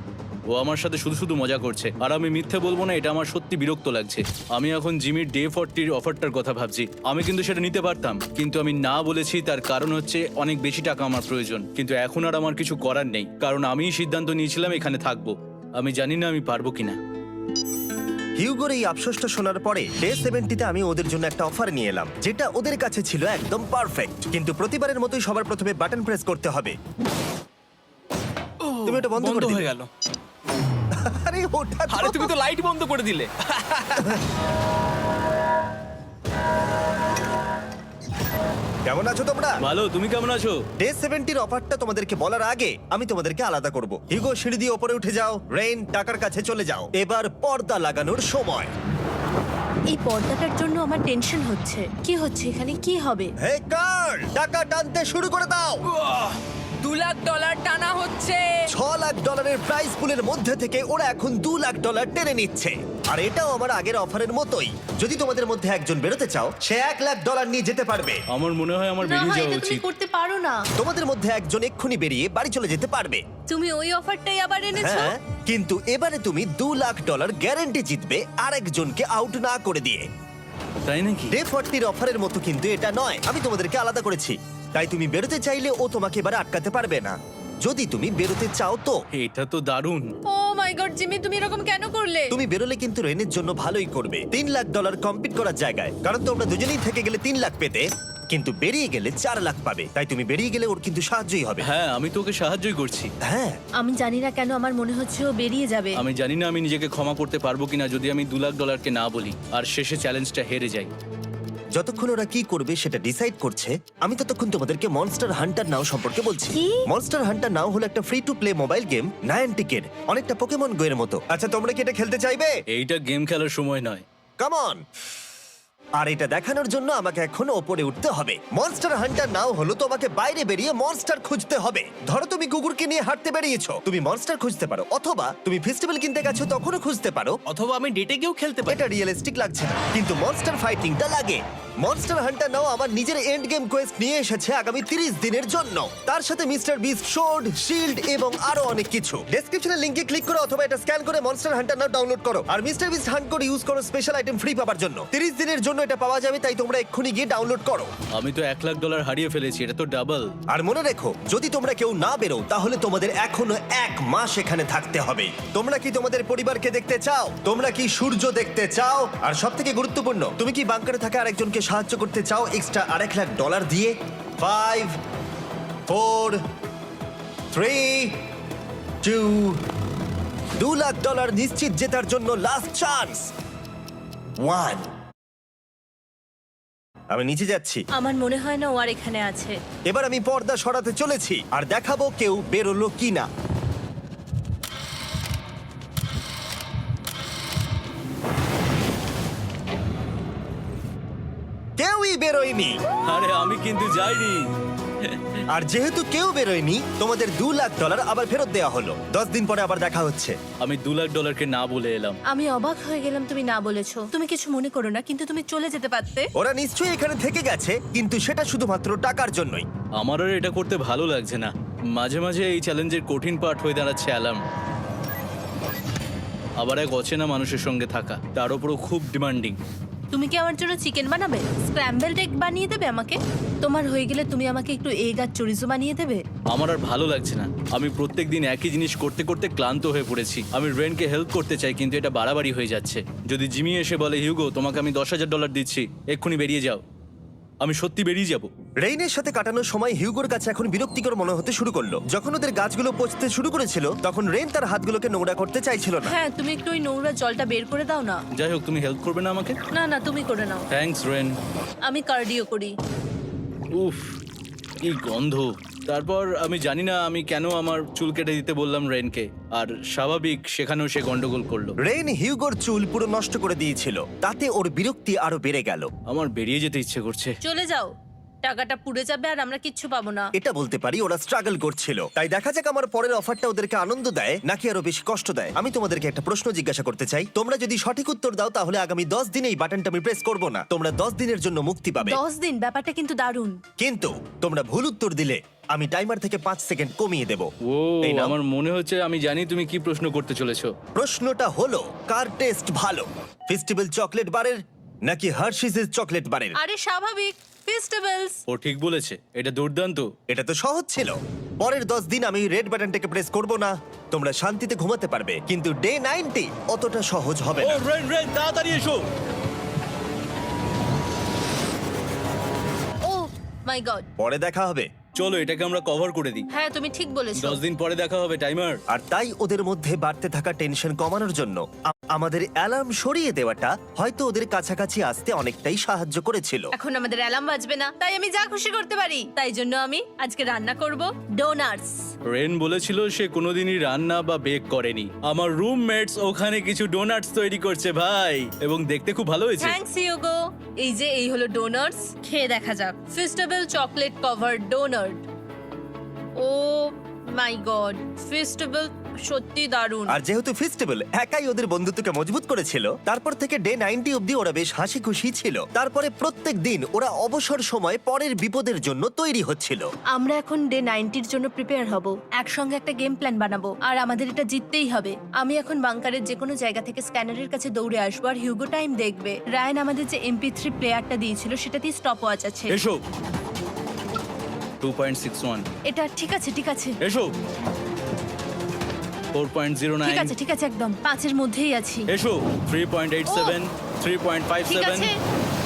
ও আমার সাথে শুধু শুধু মজা করছে, আর আমি মিথ্যে বলবো না, এটা আমার সত্যি বিরক্ত লাগছে। আমি এখন জিমির ডে 40 অফারটার কথা ভাবছি। আমি কিন্তু সেটা নিতে পারতাম, কিন্তু আমি না বলেছি। তার কারণ হচ্ছে অনেক বেশি টাকা আমার প্রয়োজন, কিন্তু এখন আর আমার কিছু করার নেই, কারণ আমিই সিদ্ধান্ত নিয়েছিলাম এখানে থাকবো। আমি জানি না আমি পারবো কিনা। হিউগোর এই আফসোসটা শোনার পরে ডে 70-তে আমি ওদের জন্য একটা অফার নিয়ে এলাম, যেটা ওদের কাছে ছিল একদম পারফেক্ট। কিন্তু প্রতিবারের মতোই সবার প্রথমে বাটন প্রেস করতে হবে। তুমি এটা বন্ধ করে হয়ে দিলে। গেল। আরে ওটা তো- আরে তুমি তো লাইট বন্ধ করে দিলে। কেমন আছো তোমরা? ভালো, তুমি কেমন আছো? ডে 70-র অফারটা তোমাদেরকে বলার আগে আমি তোমাদেরকে আলাদা করব। হিগো, সিঁড়ি দিয়ে ওপরে উঠে যাও। রেইন, টাকার কাছে চলে যাও। এবার পর্দা লাগানোর সময়। এই পর্দাটার জন্য আমার টেনশন হচ্ছে। কি হচ্ছে এখানে, কি হবে? হে কার্ল, টাকা টানতে শুরু করে দাও। $2,00,000 টানা হচ্ছে। $6,00,000 প্রাইস পুলের মধ্যে থেকে ওরা এখন $2,00,000 টেনে নিচ্ছে। আর এটাও আমার আগের অফারের মতোই। যদি তোমাদের মধ্যে একজন বেরোতে চাও, সে $1,00,000 নিয়ে যেতে পারবে। আমার মনে হয় আমার না বেরিয়ে হয় যাওয়া এটা তুমি উচিত। করতে পারো না। তোমাদের মধ্যে একজন এক্ষুনি বেরিয়ে বাড়ি চলে যেতে পারবে। তুমি ওই অফারটাই আবার এনেছো। হ্যাঁ, কিন্তু এবারে তুমি $2,00,000 গ্যারান্টি জিতবে আরেকজনকে আউট না করে দিয়ে। তাই নাকি? ডে 40-র অফারের মতো কিন্তু এটা নয়। আমি তোমাদেরকে আলাদা করেছি, তাই তুমি বেরোতে চাইলে ও তোমাকে এবারে আটকাতে পারবে না। যদি তুমি বেরোতে চাও তো। এটা তো দারুণ। ও মাই গড জিমি, তুমি এরকম কেন করলে? তুমি বেরোলে কিন্তু রেনের জন্য ভালোই করবে। $3,00,000 কম্পিট করার জায়গায়, কারণ তোমরা দুজনেই থেকে গেলে 3 লাখ পেতে, কিন্তু বেরিয়ে গেলে 4 লাখ পাবে। তাই তুমি বেরিয়ে গেলে ওর কিন্তু সাহায্যই হবে। হ্যাঁ, আমি তোকে সাহায্যই করছি। হ্যাঁ, আমি জানি না কেন আমার মনে হচ্ছে ও বেরিয়ে যাবে। আমি জানি না আমি নিজেকে ক্ষমা করতে পারবো কিনা যদি আমি $2,00,000 না বলি আর শেষে চ্যালেঞ্জটা হেরে যাই। যতক্ষণ ওরা কি করবে সেটা ডিসাইড করছে, আমি ততক্ষণ তোমাদেরকে মনস্টার হান্টার নাও সম্পর্কে বলছি। কি? মনস্টার হান্টার নাও হলো একটা free to play mobile game, নায়ান্টিকের, অনেকটা পোকেমন গো এর মতো। আচ্ছা, তোমরা কি এটা খেলতে চাইবে? এইটা গেম খেলার সময় নয়। Come on. আর এটা দেখানোর জন্য আমাকে এখন ওপরে উঠতে হবে। মনস্টার হান্টার নাও হলো তোমাকে বাইরে বেরিয়ে মনস্টার খুঁজতে হবে। ধরো তুমি কুকুরকে নিয়ে হাঁটতে বেরিয়েছো, তুমি মনস্টার খুঁজতে পারো, অথবা তুমি ফেস্টিভ্যাল কিনতে গেছো তখনও খুঁজতে পারো। অথবা আমি ডেটে গিয়েও খেলতে পারি। এটা রিয়েলিস্টিক লাগছে না, কিন্তু মনস্টার ফাইটিংটা লাগে। মনস্টার হান্টার নাও আমার নিজের এন্ড গেম কোয়েস্ট নিয়ে এসেছে আগামী 30 দিনের জন্য। তার সাথে মিস্টার বিস্ট সোর্ড, শিল্ড এবং আরো অনেক কিছু। ডেসক্রিপশনের লিংকে ক্লিক করো অথবা এটা স্ক্যান করে মনস্টার হান্টার নাও ডাউনলোড করো। আর মিস্টার বিস্ট হান্ট করে ইউজ করো স্পেশাল আইটেম ফ্রি পাওয়ার জন্য। 30 দিনের জন্য এটা পাওয়া যাবে, তাই তোমরা এক্ষুনি গিয়ে ডাউনলোড করো। আমি তো $1,00,000 হারিয়ে ফেলেছি, এটা তো ডাবল। আর মনে রেখো, যদি তোমরা কেউ না বেরো তাহলে তোমাদের এখনো 1 মাস এখানে থাকতে হবে। তোমরা কি তোমাদের পরিবারকে দেখতে চাও? তোমরা কি সূর্য দেখতে চাও? আর সবথেকে গুরুত্বপূর্ণ, তুমি কি বাংকারে থাকা আরেকজনকে সাহায্য করতে চাও এক্সট্রা $1,00,000 দিয়ে? 5 4 3 2 $2,00,000 নিশ্চিত জেতার জন্য লাস্ট চান্স। 1। আমি নিচে যাচ্ছি। আমার মনে হয় না ও আর এখানে আছে। এবার আমি পর্দা সরাতে চলেছি আর দেখাবো কেউ বেরোলো কিনা। কেউই বেরোয়নি। আরে আমি কিন্তু যাইনি। আর যেহেতু কেউ বেরোয়নি, তোমাদের $2,00,000 আবার ফেরত দেওয়া হলো। 10 দিন পরে আবার দেখা হচ্ছে। আমি $2,00,000 না বলে এলাম। আমি অবাক হয়ে গেলাম তুমি না বলেছো। তুমি কিছু মনে করো না, কিন্তু তুমি চলে যেতে পারতে। ওরা নিশ্চয়ই এখানে থেকে গেছে, কিন্তু সেটা শুধুমাত্র টাকার জন্যই। আমার আর এটা করতে ভালো লাগছে না। মাঝে মাঝে এই চ্যালেঞ্জের কঠিন পার্ট হয়ে দাঁড়াচ্ছে অ্যালার্ম। আবার এক অচেনা মানুষের সঙ্গে থাকা, তার উপরও খুব ডিমান্ডিং। তুমি কি আমার জন্য চিকেন বানাবে? স্ক্র্যাম্বলড এগ বানিয়ে দেবে আমাকে? তোমার হয়ে গেলে তুমি আমাকে একটু এগ আর চরিজো বানিয়ে দেবে? আমার আর ভালো লাগছে না। আমি প্রত্যেকদিন একই জিনিস করতে করতে ক্লান্ত হয়ে পড়েছি। আমি রেনকে হেল্প করতে চাই, কিন্তু এটা বাড়াবাড়ি হয়ে যাচ্ছে। যদি জিমি এসে বলে, হিউগো তোমাকে আমি $10,000 দিচ্ছি, এক্ষুনি বেরিয়ে যাও, আমি সত্যি বেরিয়ে যাব। রেইনের সাথে কাটানোর সময় হিউগোর কাছে এখন বিরক্তিকর মনে হতে শুরু করলো। যখন ওদের গাছগুলো পচতে শুরু করেছিল, তখন রেইন তার হাতগুলোকে নোংরা করতে চাইছিল না। হ্যাঁ, তুমি একটু ওই নোংরা জলটা বের করে দাও না। যাই হোক, তুমি হেল্প করবে না আমাকে? না না, তুমি করে নাও। Thanks Ren. আমি কার্ডিও করি। উফ, কি গন্ধ। তারপর আমি জানি না আমি কেন আমার চুল কেটে দিতে বললাম রেনকে, আর স্বাভাবিক সেখানেও সে গন্ডগোল করলো। রেইন হিউগোর চুল পুরো নষ্ট করে দিয়েছিল, তাতে ওর বিরক্তি আরো বেড়ে গেল। আমার বেরিয়ে যেতে ইচ্ছে করছে। চলে যাও। টাকাটা পুড়ে যাবে আর আমরা কিচ্ছু পাবো না। এটা বলতে পারি ওরা স্ট্রাগল করছিল। তাই দেখা যাক আমার পরের অফারটা ওদেরকে আনন্দ দেয় নাকি আরো বেশি কষ্ট দেয়। আমি তোমাদেরকে একটা প্রশ্ন জিজ্ঞাসা করতে চাই, তোমরা যদি সঠিক উত্তর দাও তাহলে আগামী 10 দিনে এই বাটনটা আমি প্রেস করব না, তোমরা 10 দিনের জন্য মুক্তি পাবে। 10 দিন, ব্যাপারটা কিন্তু দারুণ। কিন্তু তোমরা ভুল উত্তর দিলে আমি টাইমার থেকে 5 সেকেন্ড কমিয়ে দেব। ও এই নাও। আমার মনে হচ্ছে আমি জানি তুমি কি প্রশ্ন করতে চলেছো। প্রশ্নটা হলো কার টেস্ট ভালো, ফেস্টিভ্যাল চকলেট বারের নাকি হার্শিসের চকলেট বারের? আরে স্বাভাবিক, ফেস্টিভ্যালস। ও ঠিক বলেছে, এটা দুর্দান্ত। এটা তো সহজ ছিল। পরের 10 দিন আমি রেড বাটনটাকে প্রেস করব না, তোমরা শান্তিতে ঘুমাতে পারবে। কিন্তু ডে 90 অতটা সহজ হবে ও না। রেন রেন তাড়াতাড়ি এসো। ও মাই গড। পরে দেখা হবে। চলো এটাকে আমরা কভার করে দিই। হ্যাঁ তুমি ঠিক বলেছো। 10 দিন পরে দেখা হবে টাইমার। আর তাই ওদের মধ্যে বাড়তে থাকা টেনশন কমানোর জন্য আমাদের অ্যালার্ম সরিয়ে দেওয়াটা হয়তো ওদের কাছাকাছি আসতে অনেকটাই সাহায্য করেছিল। এখন আমাদের অ্যালার্ম বাজবে না, তাই আমি যা খুশি করতে পারি। তাই জন্য আমি আজকে রান্না করব ডোনাটস। রেন বলেছিল সে কোনোদিনই রান্না বা বেক করেনি। আমার রুমমেটস ওখানে কিছু ডোনাটস তৈরি করছে ভাই, এবং দেখতে খুব ভালো হয়েছে। থ্যাঙ্কস ইউগো। এই হলো ডোনাটস, খেয়ে দেখা যাক। Festival chocolate covered doughnut. Oh my god, festival সত্যি দারুণ। আর যেহেতু ফেস্টিভ্যাল একাই ওদের বন্ধুত্বকে মজবুত করেছিল, তারপর থেকে ডে 90 অবধি ওরা বেশ হাসি খুশি ছিল। তারপরে প্রত্যেক দিন ওরা অবসর সময় পরের বিপদের জন্য তৈরি হচ্ছিল। আমরা এখন ডে 90 এর জন্য প্রিপেয়ার হব, একসঙ্গে একটা গেম প্ল্যান বানাবো, আর আমাদের এটা জিততেই হবে। আমি এখন বাংকারের যে কোনো জায়গা থেকে স্ক্যানারের কাছে দৌড়ে আসবো, আর হিউগো টাইম দেখবে। রায়ান আমাদের যে MP3 প্লেয়ারটা দিয়েছিল সেটাতেই স্টপ ওয়াচ আছে। এসো 2.61। এটা ঠিক আছে, ঠিক আছে, এসো ঠিক 4.09। আছে, ঠিক আছে, একদম 5 এর মধ্যেই আছি। এসো 3.87, ঠিক 3.57, আছে,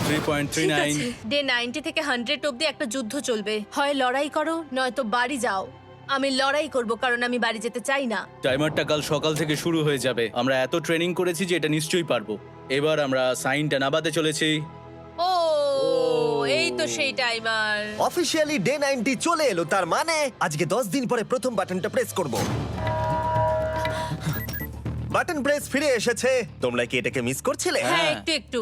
ঠিক 3.39। আছে। ডে 90 থেকে 100 অবধি একটা যুদ্ধ চলবে। হয় লড়াই করো নয়তো বাড়ি যাও। আমি লড়াই করব, কারণ আমি বাড়ি যেতে চাই না। টাইমারটা কাল সকাল থেকে শুরু হয়ে যাবে। আমরা এত ট্রেনিং করেছি যে এটা নিশ্চয়ই পারবো। এবার আমরা সাইনটা নাবাতে চলেছি। ও এই তো সেই টাইমার। অফিসিয়ালি ডে 90 চলে এলো, তার মানে আজকে 10 দিন পরে প্রথম বাটনটা প্রেস করব। বাটন প্রেস ফিরে এসেছে। তোমরা কি এটাকে মিস করছিলে? হ্যাঁ, একটু একটু।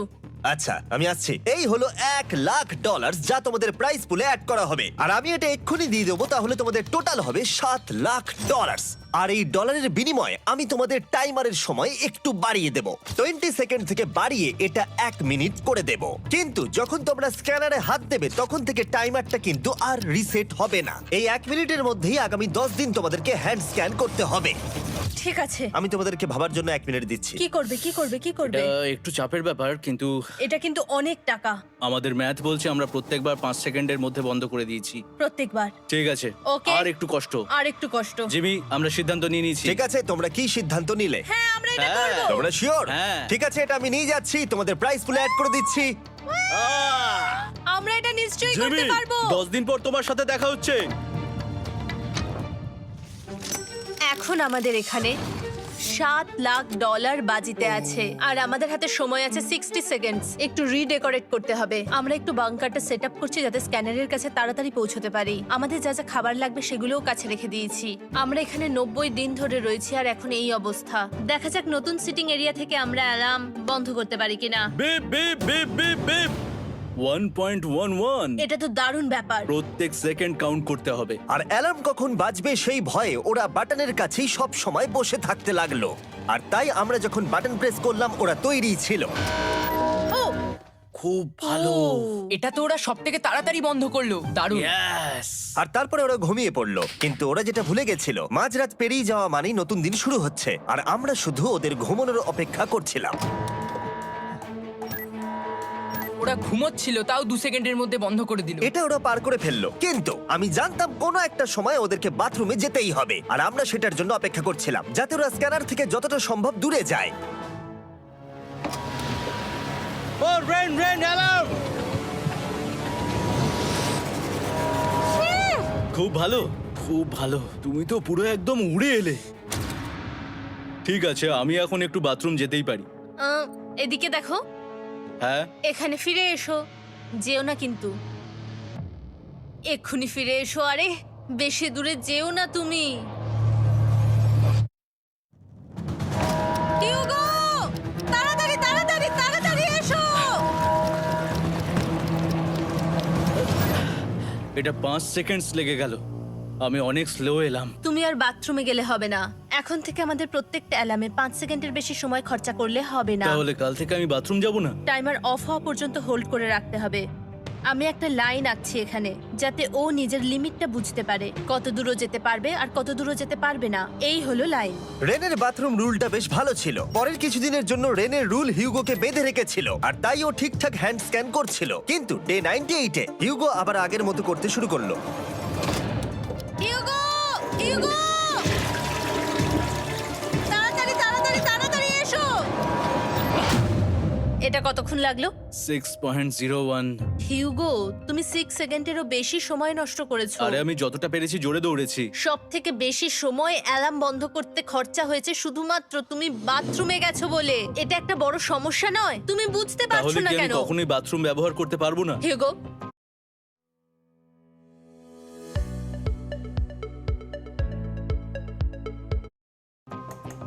আচ্ছা আমি আসছি। এই হলো $1,00,000 যা তোমাদের প্রাইস পুলে অ্যাড করা হবে, আর আমি এটা এক্ষুনি দিয়ে দেবো। তাহলে তোমাদের টোটাল হবে $7,00,000। আর এই ডলারের বিনিময়ে আমি তোমাদের টাইমারের সময় একটু বাড়িয়ে দেব। 20 সেকেন্ড থেকে বাড়িয়ে এটা 1 মিনিট করে দেব। কিন্তু যখন তোমরা স্ক্যানারে হাত দেবে তখন থেকে টাইমারটা কিন্তু আর রিসেট হবে না। এই 1 মিনিটের মধ্যেই আগামী 10 দিন তোমাদেরকে হ্যান্ড স্ক্যান করতে হবে। ঠিক আছে। আমি তোমাদেরকে ভাবার জন্য 1 মিনিট দিচ্ছি। কি করবে, কি করবে, কি করবে? এটা একটু চাপের ব্যাপার, কিন্তু এটা কিন্তু অনেক টাকা। আমাদের ম্যাথ বলছে আমরা প্রত্যেকবার 5 সেকেন্ডের মধ্যে বন্ধ করে দিয়েছি। প্রত্যেকবার। ঠিক আছে, Okay. আর একটু কষ্ট। আর একটু কষ্ট। জিমি, আমরা সিদ্ধান্ত নিয়ে নিয়েছি। ঠিক আছে, তোমরা কি সিদ্ধান্ত নিলে? হ্যাঁ, আমরা এটা হ্যাঁ। করব। তোমরা শিওর? হ্যাঁ। ঠিক আছে, এটা আমি নিয়ে যাচ্ছি, তোমাদের প্রাইস পুলে অ্যাড করে দিচ্ছি। আমরা এটা নিশ্চয়ই জিমি, করতে পারবো। 10 দিন পর তোমার সাথে দেখা হচ্ছে। এখন আমাদের এখানে $7,00,000 বাজিতে আছে, আর আমাদের হাতে সময় আছে 60 সেকেন্ডস। একটু রিডেকোরেট করতে হবে। আমরা একটু বাংকারটা সেট আপ করছি যাতে স্ক্যানারের কাছে তাড়াতাড়ি পৌঁছতে পারি। আমাদের যা যা খাবার লাগবে সেগুলোও কাছে রেখে দিয়েছি। আমরা এখানে 90 দিন ধরে রয়েছি, আর এখন এই অবস্থা। দেখা যাক নতুন সিটিং এরিয়া থেকে আমরা অ্যালার্ম বন্ধ করতে পারি কিনা। Beep beep beep beep beep 1.11। এটা তো দারুণ ব্যাপার। প্রত্যেক সেকেন্ড কাউন্ট করতে হবে। আর অ্যালার্ম কখন বাজবে সেই ভয়ে ওরা বাটনের কাছেই সব সময় বসে থাকতে লাগলো। আর তাই আমরা যখন বাটন প্রেস করলাম ওরা তৈরি ছিল। ও খুব ভালো। এটা তো ওরা সব থেকে তাড়াতাড়ি বন্ধ করলো। দারুণ। ইয়েস। আর তারপরে ওরা ঘুমিয়ে পড়লো। কিন্তু ওরা যেটা ভুলে গেছিল, মাঝরাত পেরিয়ে যাওয়া মানেই নতুন দিন শুরু হচ্ছে, আর আমরা শুধু ওদের ঘুমানোর অপেক্ষা করছিলাম। ওরা ঘুমোচ্ছিল, তাও 2 সেকেন্ডের মধ্যে বন্ধ করে দিল। এটা ওরা পার করে ফেললো, কিন্তু আমি জানতাম কোনো একটা সময় ওদেরকে বাথরুমে যেতেই হবে, আর আমরা সেটার জন্য অপেক্ষা করছিলাম যাতে ওরা স্ক্যানার থেকে যতটা সম্ভব দূরে যায়। ও রেন রেন অ্যালার্ম। খুব ভালো, খুব ভালো। তুমি তো পুরো একদম উড়ে এলে। ঠিক আছে, আমি এখন একটু বাথরুম যেতেই পারি। এদিকে দেখো, হ্যাঁ, এখানে ফিরে এসো। যেও না কিন্তু, এক্ষুনি ফিরে এসো। আরে বেশি দূরে যেও না তুমি। টিউগো, তাড়াতাড়ি তাড়াতাড়ি তাড়াতাড়ি এসো। এটা 5 সেকেন্ডস লেগে গেল। আমি অনেক স্লো এলাম। তুমি আর বাথরুমে গেলে হবে না। এখন থেকে আমাদের প্রত্যেকটা অ্যালার্মে 5 সেকেন্ডের বেশি সময় খরচা করলে হবে না। তাহলে কাল থেকে আমি বাথরুম যাব না? টাইমার অফ হওয়া পর্যন্ত হোল্ড করে রাখতে হবে। আমি একটা লাইন আঁকছি এখানে, যাতে ও নিজের লিমিটটা বুঝতে পারে, কত দূরও যেতে পারবে আর কত দূরও যেতে পারবে না। এই হলো লাইন। রেনের বাথরুম রুলটা বেশ ভালো ছিল। পরের কিছুদিনের জন্য রেনের রুল হিউগোকে বেঁধে রেখেছিল, আর তাই ও ঠিকঠাক হ্যান্ড স্ক্যান করছিল। কিন্তু ডে 98-এ হিউগো আবার আগের মতো করতে শুরু করলো। হিউগো! হিউগো! তাড়াতাড়ি তাড়াতাড়ি তাড়াতাড়ি এসো! এটা কতক্ষণ লাগলো? 6.01। হিউগো, তুমি 6 সেকেন্ডেরও বেশি সময় নষ্ট করেছো। আরে আমি যতটা পেরেছি জোরে দৌড়েছি। সব থেকে বেশি সময় অ্যালার্ম বন্ধ করতে খরচা হয়েছে শুধুমাত্র তুমি বাথরুমে গেছো বলে। এটা একটা বড় সমস্যা নয়? তুমি বুঝতে পারছো তাহলে না কি আমি কেন? কখনোই বাথরুম ব্যবহার করতে পারবো না? হিউগো,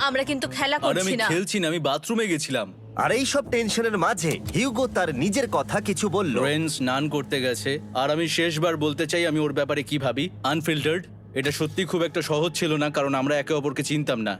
আমরা কিন্তু খেলা আরে আমি করছি না। খেলছি না, আমি বাথরুমে গেছিলাম। আর এই সব টেনশনের মাঝে হিউগো তার নিজের কথা কিছু বলল। রেন স্নান করতে গেছে, আর আমি শেষবার বলতে চাই আমি ওর ব্যাপারে কি ভাবি। আনফিল্টার্ড, এটা সত্যি খুব একটা সহজ ছিল না, কারণ আমরা একে অপরকে চিনতাম না।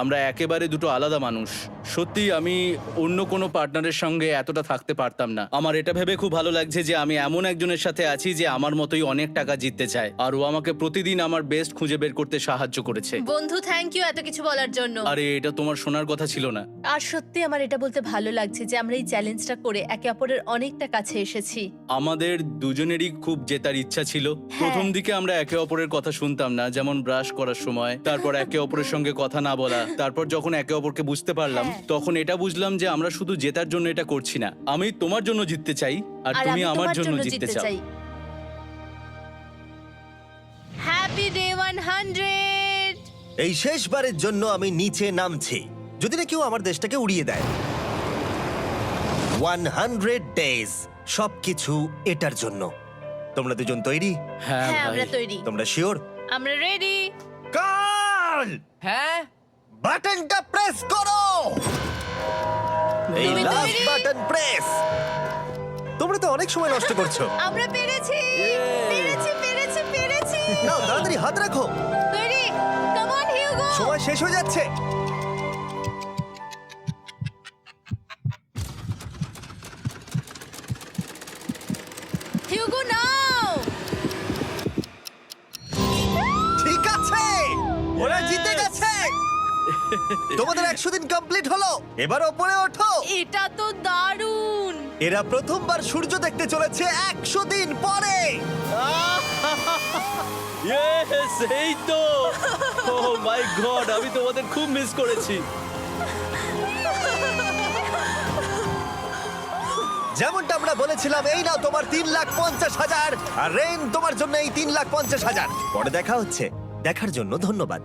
আমরা একেবারে দুটো আলাদা মানুষ। সত্যি আমি অন্য কোনো পার্টনারের সঙ্গে এতটা থাকতে পারতাম না। আমার এটা ভেবে খুব ভালো লাগছে যে আমি এমন একজনের সাথে আছি যে আমার মতোই অনেক টাকা জিততে চায়, আর ও আমাকে প্রতিদিন আমার বেস্ট খুঁজে বের করতে সাহায্য করেছে। বন্ধু, থ্যাংক ইউ এত কিছু বলার জন্য। আরে এটা তোমার শোনার কথা ছিল না। আর সত্যি আমার এটা বলতে ভালো লাগছে যে আমরা এই চ্যালেঞ্জটা করে একে অপরের অনেকটা কাছে এসেছি। আমাদের দুজনেরই খুব জেতার ইচ্ছা ছিল। প্রথম দিকে আমরা একে অপরের কথা শুনতাম না, যেমন ব্রাশ করার সময়, তারপর একে অপরের সঙ্গে কথা না বলা। তারপর যখন একে অপরকে বুঝতে পারলাম, তখন এটা বুঝলাম যে আমরা শুধু জেতার জন্য এটা করছি না। আমি তোমার জন্য জিততে চাই, আর তুমি আমি আমার তোমার জন্য জিততে চাও। Happy day 100! এই শেষবারের জন্য আমি নিচে নামছি, যদি না কেউ আমার দেশটাকে উড়িয়ে দেয়। 100 ডেজ, সবকিছু এটার জন্য। তোমরা দুজন তৈরি? হ্যাঁ হ্যাঁ, আমরা ভাই। তৈরি। তোমরা শিওর? আমরা রেডি। কাল হ্যাঁ, বাটনটা প্রেস করো। এই তুমি লাস্ট তৈরি? Button press. তোমরা তো অনেক সময় নষ্ট করছো। আমরা পেরেছি! পেরেছি, পেরেছি, পেরেছি! নাও তাড়াতাড়ি হাত রাখো, তৈরি? Come on Hugo! সময় শেষ হয়ে যাচ্ছে। হিউগো নাও! ঠিক আছে, ওরা জিতে গেছে। তোমাদের 100 দিন কমপ্লিট হলো, এবার ওপরে ওঠো। এটা তো দারুণ! এরা প্রথমবার সূর্য দেখতে চলেছে 100 দিন পরে। Yes, এই তো। Oh my God, আমি তোমাদের খুব মিস করেছি। যেমনটা আমরা বলেছিলাম, এই নাও তোমার 3,50,000, আর রেন তোমার জন্য এই 3,50,000। পরে দেখা হচ্ছে, দেখার জন্য ধন্যবাদ।